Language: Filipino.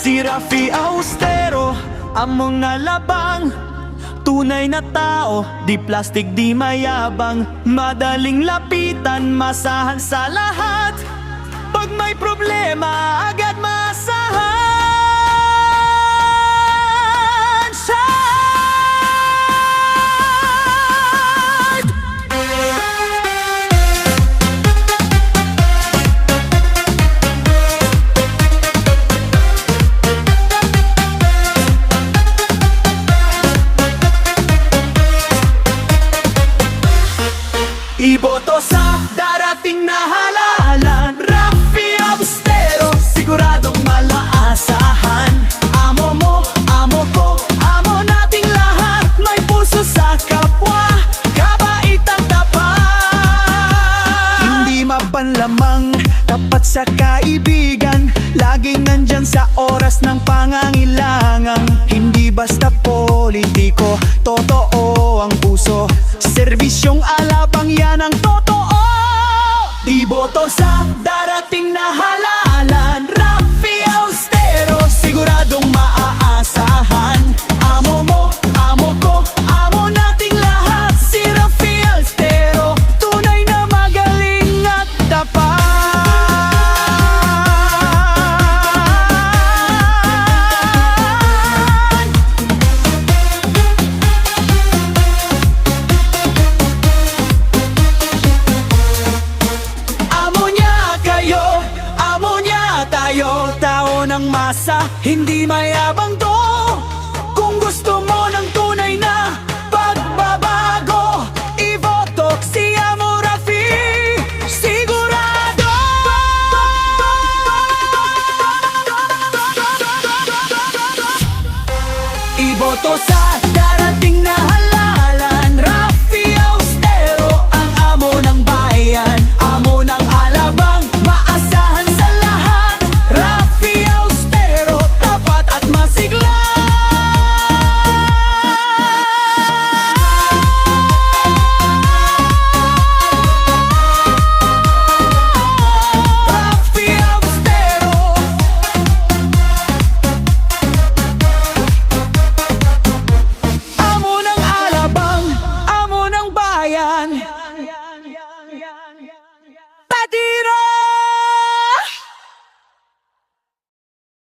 Si Rafi Austero, among nalabang, tunay na tao, di plastic, di mayabang. Madaling lapitan, masahan sa lahat. Pag may problema, agad masahan siya. Iboto sa darating na halalan, Rafi Austero, siguradong malaasahan. Amo mo, amo ko, amo nating lahat. May puso sa kapwa, kabait ang tapat. Hindi mapanlamang, tapat sa kaibigan, laging nandyan sa oras ng pangangailangan. Hindi basta politiko, totoo ang puso. Serbisyong alabang, yan ang totoo. Iboto sa darating na halalan, Rafi Austero, siguradong maaasahan. Amo mo, amo ko, amo nating lahat. Si Rafi Austero, tunay na magaling at tapat. Tao ng masa, hindi mayabang to. Kung gusto mo ng tunay na pagbabago, iboto si Amo Rafi, sigurado. Iboto sa